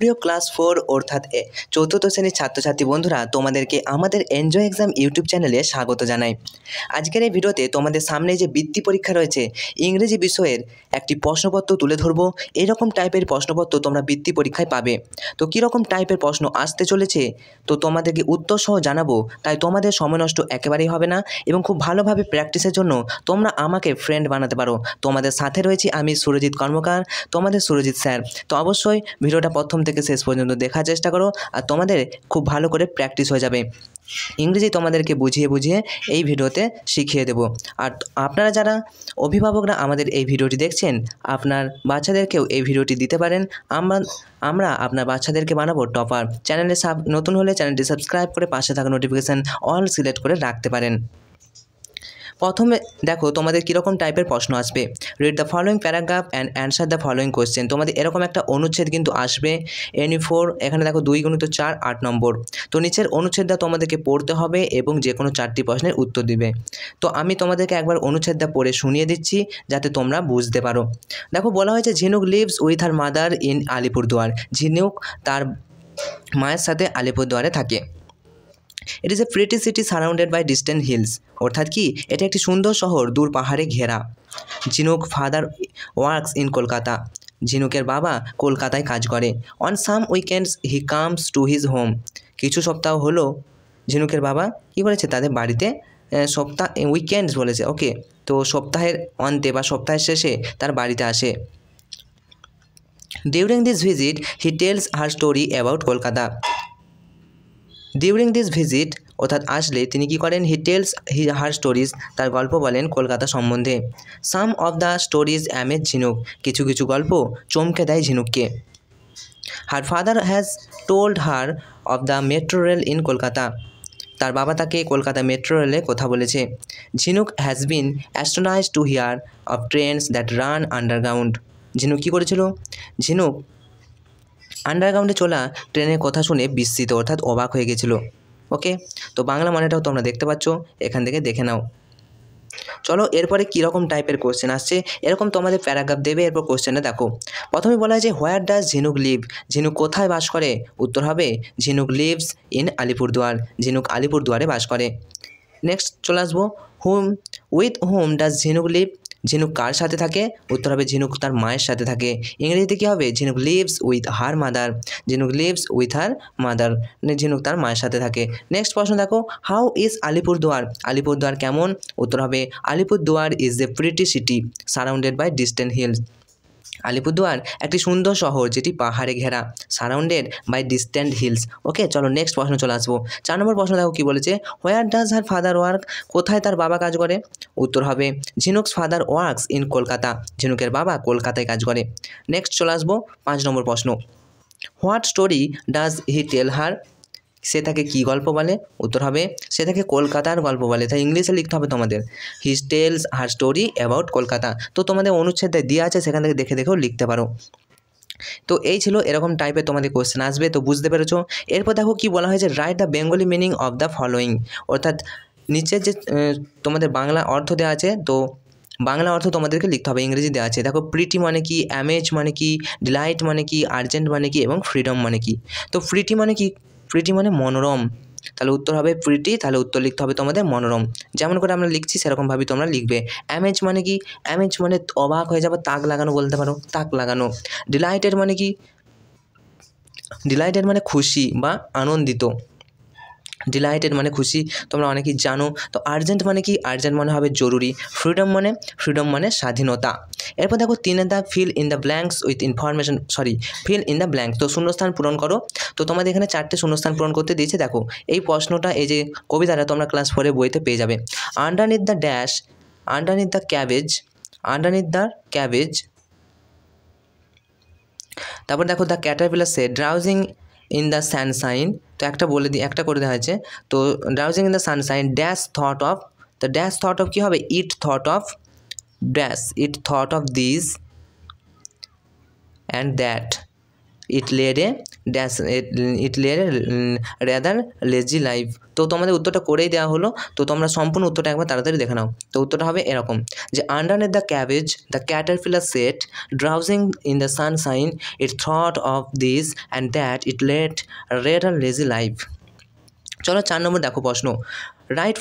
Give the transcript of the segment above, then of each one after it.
প্রিয় ক্লাস 4 অর্থাৎ চতুর্থ শ্রেণীর ছাত্রছাত্রী বন্ধুরা, তোমাদেরকে আমাদের এনজয় এক্সাম ইউটিউব চ্যানেলে স্বাগত জানাই। আজকের এই ভিডিওতে তোমাদের সামনে যে বৃত্তি পরীক্ষা রয়েছে ইংরেজি বিষয়ের একটি প্রশ্নপত্র তুলে ধরবো। এরকম টাইপের প্রশ্নপত্র তোমরা বৃত্তি পরীক্ষায় পাবে। তো কীরকম টাইপের প্রশ্ন আসতে চলেছে তো তোমাদেরকে উত্তর সহ জানাবো, তাই তোমাদের সময় নষ্ট একেবারেই হবে না এবং খুব ভালোভাবে প্র্যাকটিসের জন্য তোমরা আমাকে ফ্রেন্ড বানাতে পারো। তোমাদের সাথে রয়েছি আমি সুরজিৎ কর্মকার, তোমাদের সুরজিৎ স্যার। তো অবশ্যই ভিডিওটা প্রথম থেকে শেষ পর্যন্ত দেখার চেষ্টা করো, আর তোমাদের খুব ভালো করে প্র্যাকটিস হয়ে যাবে। ইংরেজি তোমাদেরকে বুঝিয়ে বুঝিয়ে এই ভিডিওতে শিখিয়ে দেব। আর আপনারা যারা অভিভাবকরা আমাদের এই ভিডিওটি দেখছেন, আপনার বাচ্চাদেরকেও এই ভিডিওটি দিতে পারেন। আমরা আপনার বাচ্চাদেরকে বানাবো টপার। চ্যানেলে নতুন হলে চ্যানেলটি সাবস্ক্রাইব করে পাশে থাকা নোটিফিকেশান অল সিলেক্ট করে রাখতে পারেন। প্রথমে দেখো তোমাদের কীরকম টাইপের প্রশ্ন আসবে। Read the following paragraph and answer the following question. তোমাদের এরকম একটা অনুচ্ছেদ কিন্তু আসবে NE4। এখানে দেখো 2 × 4 8 নম্বর। তো নিচের অনুচ্ছেদটা তোমাদেরকে পড়তে হবে এবং যে কোনো 4টি প্রশ্নের উত্তর দিবে। তো আমি তোমাদেরকে একবার অনুচ্ছেদটা পড়ে শুনিয়ে দিচ্ছি যাতে তোমরা বুঝতে পারো। দেখো বলা হয়েছে Jhinuk lives with her mother in Alipurduar. Jhinuk তার মায়ের সাথে আলিপুরদুয়ারে থাকে। It is a pretty city surrounded by distant hills. অর্থাৎ কি, এটা একটি সুন্দর শহর দূর পাহাড়ে ঘেরা। ঝিনুক ফাদার ওয়ার্কস ইন কলকাতা। ঝিনুকের বাবা কলকাতায় কাজ করে। On some weekends he comes to his home. কিছু সপ্তাহ হলো ঝিনুকের বাবা কী করেছে, তাদের বাড়িতে উইকেন্ডস বলেছে, ওকে। তো সপ্তাহের অন্তে বা সপ্তাহের শেষে তার বাড়িতে আসে। During this visit he tells her story about Kolkata. During this visit অর্থাৎ আসলে তিনি কী করেন, হি টেলস হার স্টোরিজ, তার গল্প বলেন কলকাতা সম্বন্ধে। Some of the stories amaze Jhinuk. কিছু কিছু গল্প চমকে দেয় ঝিনুককে। Her father has told her of the metro rail in Kolkata. তার বাবা তাকে কলকাতা মেট্রো রেলে কথা বলেছে। Jhinuk has been astonish to hear of trains that run underground. Jhinuk কী করেছিল, ঝিনুক আন্ডারগ্রাউন্ডে চলা ট্রেনের কথা শুনে বিস্মিত অর্থাৎ অবাক হয়ে গেছিলো। ওকে, তো বাংলা মানেটাও তোমরা দেখতে পাচ্ছ, এখান থেকে দেখে নাও। চলো এরপরে কীরকম টাইপের কোশ্চেন আসছে, এরকম তোমাদের প্যারাগ্রাফ দেবে। এরপর কোশ্চেনটা দেখো। প্রথমে বলা হয় যে হোয়ার ডাজ ঝিনুক লিভ। ঝিনুক কোথায় বাস করে? উত্তর হবে ঝিনুক লিভস ইন আলিপুরদুয়ার। ঝিনুক আলিপুরদুয়ারে বাস করে। নেক্সট চলে আসবো, উইথ হুম ডাজ ঝিনুক লিভ। ঝিনুক কার সাথে থাকে? উত্তর হবে ঝিনুক তার মায়ের সাথে থাকে। ইংরেজিতে কী হবে, ঝিনুক লিভস উইথ হার মাদার। ঝিনুক লিভস উইথ হার মাদার, ঝিনুক তার মায়ের সাথে থাকে। নেক্সট প্রশ্ন দেখো, হাউ ইজ আলিপুরদুয়ার। আলিপুরদুয়ার কেমন? উত্তর হবে Alipurduar is a pretty city surrounded by distant hills. Alipurduar একটি সুন্দর শহর যেটি পাহাড়ে ঘেরা, surrounded by distant hills. Okay, চলো নেক্সট প্রশ্ন চলে আসবো। 4 নম্বর প্রশ্ন দেখো কী বলেছে, where does her father work. কোথায় তার বাবা কাজ করে? উত্তর হবে Jhinuk's father works in Kolkata. ঝিনুকের বাবা কলকাতায় কাজ করে। নেক্সট চলে আসবো 5 নম্বর প্রশ্ন, হোয়াট স্টোরি ডাজ হি টেল হার। সে তাকে কী গল্প বলে? উত্তর হবে সে তাকে কলকাতার গল্প বলে। তাই ইংলিশে লিখতে হবে তোমাদের, he tells her story about Kolkata. তো তোমাদের অনুচ্ছেদে দেওয়া আছে, সেখান থেকে দেখে দেখেও লিখতে পারো। তো এই ছিল এরকম টাইপের তোমাদের কোশ্চেন আসবে, তো বুঝতে পেরেছো। এরপর দেখো কি বলা হয়েছে, write the Bengali meaning of the following. অর্থাৎ নিচের যে তোমাদের বাংলা অর্থ দেওয়া আছে, তো বাংলা অর্থ তোমাদেরকে লিখতে হবে। ইংরেজি দেওয়া আছে, দেখো প্রিটি মানে কি, অ্যামেজ মানে কি, ডিলাইট মানে কি, আর্জেন্ট মানে কি এবং ফ্রিডম মানে কি। তো প্রিটি মানে কি, প্রিটি মানে মনোরম, তাহলে উত্তর হবে প্রিটি। তাহলে উত্তর লিখতে হবে তোমাদের মনোরম। যেমন করে আমরা লিখছি সেরকমভাবেই তোমরা লিখবে। অ্যামেজ মানে কি, অ্যামেজ মানে অবাক হয়ে যাবে, তাক লাগানো বলতে পারো, তাক লাগানো। ডিলাইটেড মানে কি, ডিলাইটেড মানে খুশি বা আনন্দিত। ডিলাইটেড মানে খুশি, তোমরা অনেকেই জানো। তো আর্জেন্ট মানে কি, আর্জেন্ট মানে হবে জরুরি। ফ্রিডম মানে স্বাধীনতা। এরপর দেখো 3 দাগ, feel in the blanks with information, feel in the blanks. তো শূন্যস্থান পূরণ করো। তো তোমাদের এখানে 4টে শূন্যস্থান পূরণ করতে দিয়েছে। দেখো এই প্রশ্নটা, এই যে কবিতাটা তোমরা ক্লাস 4 বইতে পেয়ে যাবে। Underneath the dash, underneath the cabbage, underneath the cabbage. তারপর দেখো the caterpillar sat drowsing in the sunshine. তো একটা করে দেওয়া হয়েছে। তো drowsing in the sunshine dash thought of. তো ড্যাশ থট অফ কী হবে, it thought of dash, it thought of this and that. It led rather lazy life. তো তোমাদের উত্তরটা করেই দেওয়া হলো, তো তোমরা সম্পূর্ণ উত্তরটা একবার তাড়াতাড়ি দেখে নাও। তো উত্তরটা হবে এরকম যে underneath the cabbage the caterpillar sat drowsing in the sunshine it thought of this and that it led a lazy life। চলো 4 নম্বর দেখো প্রশ্ন, write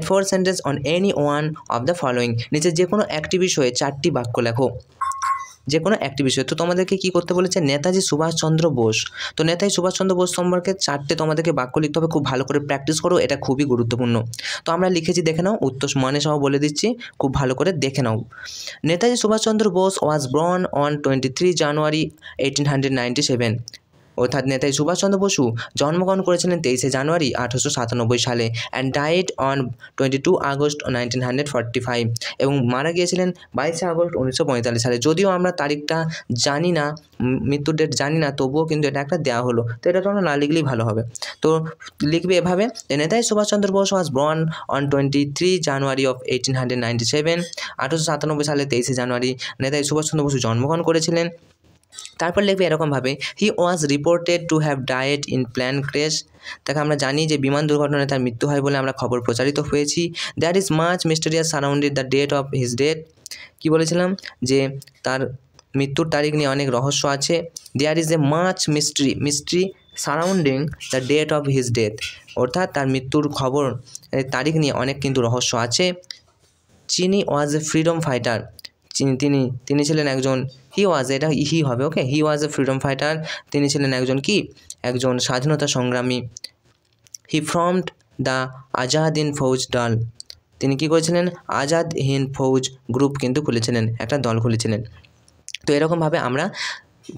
4 sentence on any one of the following. নিচে যে কোনো একটি বিষয়ে 4টি বাক্য লেখো, যে কোনো একটি বিষয়। তো তোমাদেরকে কী করতে বলেছে, নেতাজি সুভাষচন্দ্র বোস। তো নেতাজি সুভাষচন্দ্র বোস সম্পর্কে 4টে তোমাদেরকে বাক্য লিখতে হবে, খুব ভালো করে প্র্যাকটিস করো, এটা খুবই গুরুত্বপূর্ণ। তো আমরা লিখেছি, দেখে নাও, উত্তর মানে সহ বলে দিচ্ছি, খুব ভালো করে দেখে নাও। Netaji Subhashchandra Bose was born on 23 January 1897। অর্থাৎ নেতাজি সুভাষচন্দ্র বসু জন্মগ্রহণ করেছিলেন 23শে জানুয়ারি 1897 সালে অ্যান্ড ডাইড অন 22 আগস্ট 1945, এবং মারা গিয়েছিলেন 22শে আগস্ট 1945 সালে। যদিও আমরা তারিখটা জানি না, মৃত্যুর ডেট জানি না, তবুও কিন্তু এটা একটা দেওয়া হলো, তো এটা তোমরা না লিখলেই ভালো হবে। তো লিখবে এভাবে, Netaji Subhashchandra Bose was born on 23 January of 1897। 1897 সালে 23শে জানুয়ারি নেতাজি সুভাষচন্দ্র বসু জন্মগ্রহণ করেছিলেন। তারপর লিখবে এরকমভাবে, he was reported to have died in plane crash. তাকে আমরা জানি যে বিমান দুর্ঘটনায় তার মৃত্যু হয় বলে আমরা খবর প্রচারিত হয়েছি। That is much mysterious surrounded the date of his death. কী বলেছিলাম, যে তার মৃত্যুর তারিখ নিয়ে অনেক রহস্য আছে। There is a much mystery surrounding the date of his death, অর্থাৎ তার মৃত্যুর খবর তারিখ নিয়ে অনেক কিন্তু রহস্য আছে। চিনি ওয়াজ এ ফ্রিডম ফাইটার। তিনি ছিলেন একজন, হি ওয়াজ এ ফ্রিডম ফাইটার। তিনি ছিলেন একজন স্বাধীনতা সংগ্রামী। হি ফর্মড দ্য আজাদ হিন্দ ফৌজ দল। তিনি কী করেছিলেন, আজাদ হিন্দ ফৌজ গ্রুপ কিন্তু খুলেছিলেন, একটা দল খুলেছিলেন। তো এরকমভাবে আমরা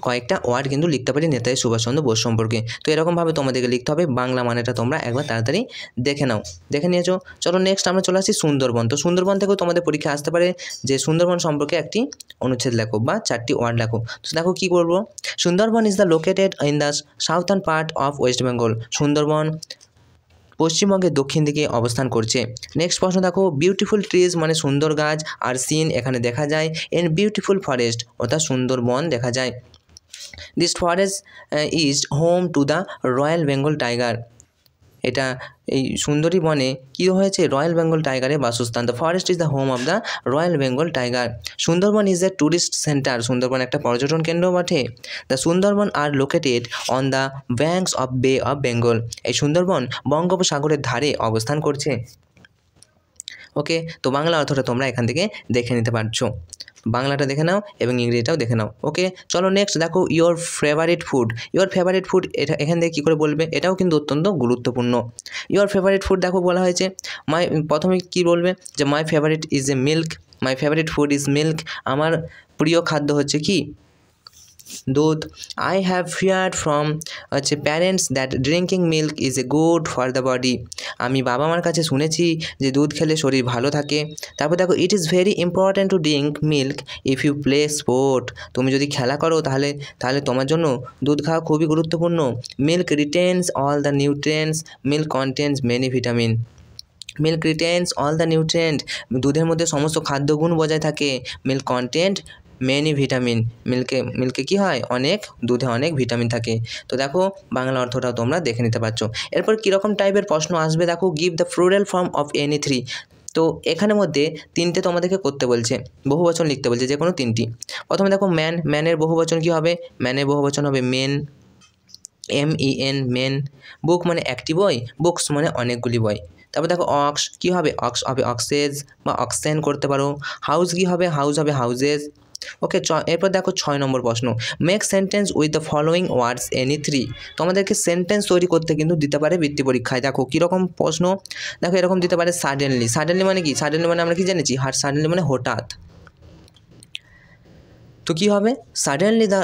কয়েকটা ওয়ার্ড কিন্তু লিখতে পারি নেতাজি সুভাষচন্দ্র বোস সম্পর্কে। তো এরকমভাবে তোমাদেরকে লিখতে হবে, বাংলা মানেটা তোমরা একবার তাড়াতাড়ি দেখে নিয়েছো। চলো নেক্সট আমরা চলে আসি সুন্দরবন। তো সুন্দরবন থেকেও তোমাদের পরীক্ষা আসতে পারে যে সুন্দরবন সম্পর্কে একটি অনুচ্ছেদ লেখো বা 4টি ওয়ার্ড লেখো। তো দেখো কী করবো, Sundarban is the located in the southern part of West Bengal. Sundarban পশ্চিমবঙ্গের দক্ষিণ দিকে অবস্থান করছে। নেক্সট প্রশ্ন দেখো, বিউটিফুল ট্রিজ মানে সুন্দর গাছ, আর সিন এখানে দেখা যায়, এন বিউটিফুল ফরেস্ট অর্থাৎ সুন্দর বন দেখা যায়। This forest is home to the royal Bengal tiger. এটা এই সুন্দরী বনে কী হয়েছে, রয়্যাল বেঙ্গল টাইগারের বাসস্থান। The forest is the home of the royal Bengal tiger. Sundarban is a tourist centre. Sundarban একটা পর্যটন কেন্দ্র বটে। The Sundarban are located on the banks of বে অফ বেঙ্গল। এই সুন্দরবন বঙ্গোপসাগরের ধারে অবস্থান করছে। ওকে, তো বাংলা অর্থটা তোমরা এখান থেকে দেখে নিতে পারছো, বাংলাটা দেখে নাও এবং ইংরেজিটাও দেখে নাও। ওকে, চলো নেক্সট দেখো, ইয়োর ফেভারিট ফুড। এটা এখান থেকে কী করে বলবে, এটাও কিন্তু অত্যন্ত গুরুত্বপূর্ণ। ইয়োর ফেভারিট ফুড দেখো বলা হয়েছে, প্রথমে কী বলবে, যে my favourite is a milk, my favourite food is milk. আমার প্রিয় খাদ্য হচ্ছে কি, দুধ। I have heard from parents that drinking milk is a good for the body. আমি বাবা মার কাছে শুনেছি যে দুধ খেলে শরীর ভালো থাকে। তারপর দেখো, it is very important to drink milk if you play sport. তুমি যদি খেলা করো তাহলে তোমার জন্য দুধ খাওয়া খুবই গুরুত্বপূর্ণ। Milk retains all the nutrients, milk contains many vitamin. Milk retains all the nutrient, দুধের মধ্যে সমস্ত খাদ্যগুণ বজায় থাকে। মিল্ক কন্টেন্ট মেনি ভিটামিন, মিল্কে কী হয়, দুধে অনেক ভিটামিন থাকে। তো দেখো বাংলা অর্থটাও তোমরা দেখে নিতে পারছো। এরপর কীরকম টাইপের প্রশ্ন আসবে দেখো, give the plural form of any 3। তো এখানের মধ্যে 3টে তোমাদেরকে করতে বলছে, বহুবচন লিখতে বলছে, যে কোনো 3টি। প্রথমে দেখো ম্যানের বহুবচন কী হবে, ম্যানের বহুবচন হবে মেন, MEN মেন। বুক মানে একটি বই, বুকস মানে অনেকগুলি বই। তারপর দেখো অক্স কী হবে, অক্স হবে অক্সেজ বা অক্সেন করতে পারো। হাউস কী হবে, হাউস হবে হাউজেস। ওকে, এরপর দেখো 6 নম্বর প্রশ্ন, make sentence with the following words any 3। তোমাদেরকে সেন্টেন্স তৈরি করতে কিন্তু দিতে পারে বৃত্তি পরীক্ষায়। দেখো কীরকম প্রশ্ন, দেখো এরকম দিতে পারে, সাডেনলি মানে কি, সাডেনলি মানে আমরা কি জেনেছি, সাডেনলি মানে হঠাৎ। তো কী হবে, সাডেনলি দ্য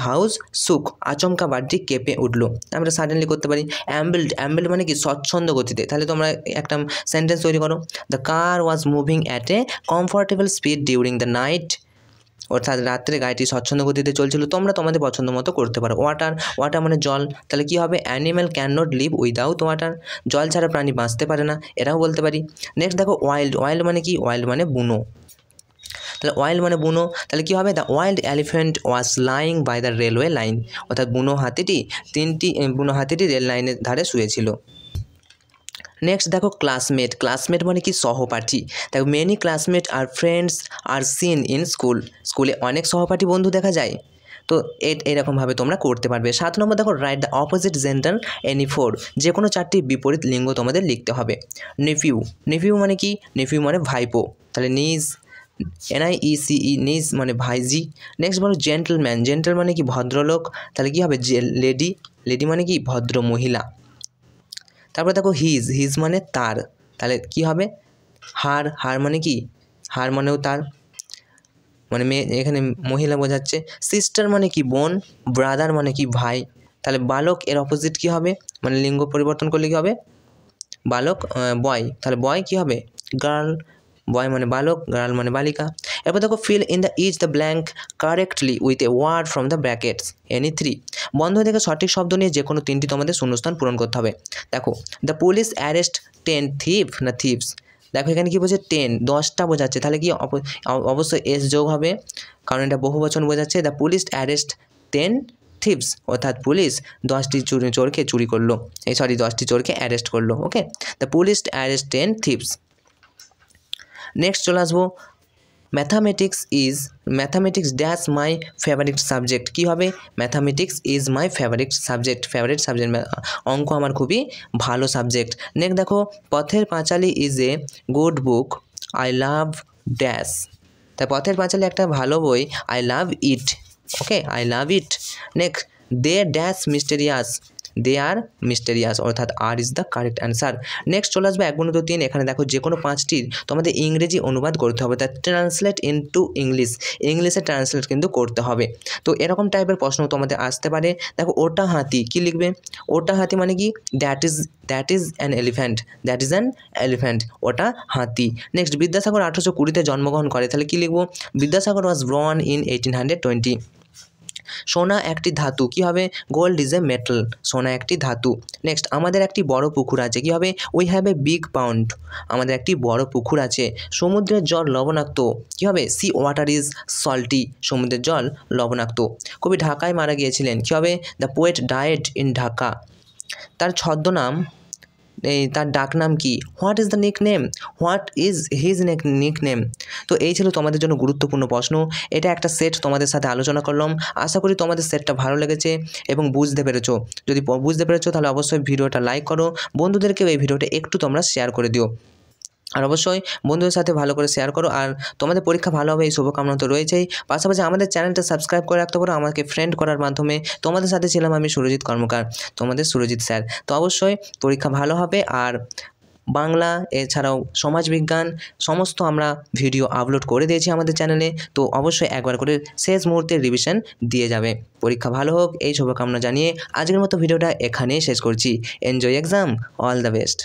হাউস সুক, আচমকা বাড়িটি কেঁপে উঠলো। আমরা সাডেনলি করতে পারি। অ্যাম্বল্ড মানে কি, স্বচ্ছন্দ গতিতে। তাহলে তোমরা একটা সেন্টেন্স তৈরি করো, the car was moving at a comfortable speed during the night. অর্থাৎ রাত্রে গাড়িটি স্বচ্ছন্দ গতিতে চলছিল। তোমরা তোমাদের পছন্দ মতো করতে পারো। ওয়াটার মানে জল, তাহলে কী হবে, animal can not live without water, জল ছাড়া প্রাণী বাঁচতে পারে না, এটাও বলতে পারি। নেক্সট দেখো ওয়াইল্ড মানে কি, ওয়াইল্ড মানে বুনো। তাহলে ওয়াইল্ড মানে বুনো, তাহলে কী হবে? The wild elephant was lying by the railway line, অর্থাৎ বুনো হাতিটি রেল লাইনের ধারে শুয়েছিল। নেক্সট দেখো ক্লাসমেট। ক্লাসমেট মানে কি? সহপাঠী। দেখো মেনি ক্লাসমেট আর ফ্রেন্ডস আর সিন ইন স্কুল। স্কুলে অনেক সহপাঠী বন্ধু দেখা যায়। তো এরকমভাবে তোমরা করতে পারবে। 7 নম্বর দেখো write the opposite gender any 4। যে কোনো 4টি বিপরীত লিঙ্গ তোমাদের লিখতে হবে। নেফিউ মানে কি? নেফিউ মানে ভাইপো, তাহলে নিজ, NIECE নিজ মানে ভাইজি। নেক্সট বলো জেন্টলম্যান। জেন্টল মানে কি? ভদ্রলোক, তাহলে কী হবে? লেডি মানে কি? ভদ্র মহিলা। তারপর দেখো হিজ মানে তার, তাহলে কি হবে? হার মানে কি? হার মানেও তার, মানে মেয়ে, এখানে মহিলা বোঝাচ্ছে। সিস্টার মানে কি? বোন। ব্রাদার মানে কি? ভাই। তাহলে বালক এর অপোজিট কি হবে? মানে লিঙ্গ পরিবর্তন করলে কি হবে? বালক বয়, তাহলে বয় কি হবে? গার্ল। বয় মানে বালক, গার্ল মানে বালিকা। এরপর দেখো fill in the each the blank correctly with a word from the brackets any 3। বন্ধ থেকে সঠিক শব্দ নিয়ে যে কোনো 3টি তোমাদের শূন্যস্থান পূরণ করতে হবে। দেখো দ্য পুলিশ অ্যারেস্ট 10 থিভ না থিভস। দেখো এখানে কি বলছে? 10, 10টা বোঝাচ্ছে, তাহলে কি অবশ্যই এস যোগ হবে, কারণ এটা বহুবচন বোঝাচ্ছে। দ্য পুলিশ অ্যারেস্ট 10 থিভস, অর্থাৎ পুলিশ 10টি চোরকে চুরি করলো, 10টি চোরকে অ্যারেস্ট করলো। Okay, the police arrest 10 thieves. Next চলে আসবো mathematics dash my favourite subject. কী হবে? Mathematics is my favourite subject. অঙ্ক আমার খুবই ভালো সাবজেক্ট। নেক্সট দেখো Pather Panchali is a good book, I love dash. তাই পথের পাঁচালী একটা ভালো বই, I love it. Okay, I love it. Next they dash mysterious, they are mysterious, অর্থাৎ are is the correct answer. Next চলে আসবে 1-3। এখানে দেখো যে কোনো 5টির তোমাদের ইংরেজি অনুবাদ করতে হবে, তা ট্রান্সলেট ইনটু ইংলিশে ট্রান্সলেট কিন্তু করতে হবে। তো এরকম টাইপের প্রশ্ন তোমাদের আসতে পারে। দেখো ওটা হাতি, কি লিখবে? ওটা হাতি মানে কি? দ্যাট ইজ অ্যান এলিফ্যান্ট, ওটা হাতি। নেক্সট বিদ্যাসাগর 1820-তে জন্মগ্রহণ করে, তাহলে কি লিখবো? Vidyasagar was born in 1820। সোনা একটি ধাতু, কি হবে? গোল্ড ইজ এ মেটাল, সোনা একটি ধাতু। নেক্সট আমাদের একটি বড় পুকুর আছে, কি হবে? We have a big pound, আমাদের একটি বড় পুকুর আছে। সমুদ্রের জল লবণাক্ত, কি হবে? সি ওয়াটার ইজ সল্টি, সমুদ্রের জল লবণাক্ত। কবি ঢাকায় মারা গিয়েছিলেন, কি হবে? The poet died in Dhaka. তার ছদ্মনাম, তার ডাকনাম কি? What is his nickname. তো এই ছিল তোমাদের জন্য গুরুত্বপূর্ণ প্রশ্ন। এটা একটা সেট তোমাদের সাথে আলোচনা করলাম। আশা করি তোমাদের সেটটা ভালো লেগেছে এবং বুঝতে পেরেছো। যদি বুঝতে পেরেছো তাহলে অবশ্যই ভিডিওটা লাইক করো, বন্ধুদেরকেও এই ভিডিওটা একটু তোমরা শেয়ার করে দিও। আর অবশ্যই বন্ধুদের সাথে ভালো করে শেয়ার করো। আর তোমাদের পরীক্ষা ভালো হবে এই শুভকামনা তো রয়েছেই। পাশাপাশি আমাদের চ্যানেলটা সাবস্ক্রাইব করে রাখতে পারো আমাকে ফ্রেন্ড করার মাধ্যমে। তোমাদের সাথে ছিলাম আমি সুরজিৎ কর্মকার, তোমাদের সুরজিৎ স্যার। তো অবশ্যই পরীক্ষা ভালো হবে। আর বাংলা এছাড়াও সমাজবিজ্ঞান সমস্ত আমরা ভিডিও আপলোড করে দিয়েছি আমাদের চ্যানেলে। তো অবশ্যই একবার করে শেষ মুহূর্তে রিভিশন দিয়ে যাবে। পরীক্ষা ভালো হোক এই শুভকামনা জানিয়ে আজকের মতো ভিডিওটা এখানেই শেষ করছি। Enjoy exam, all the best.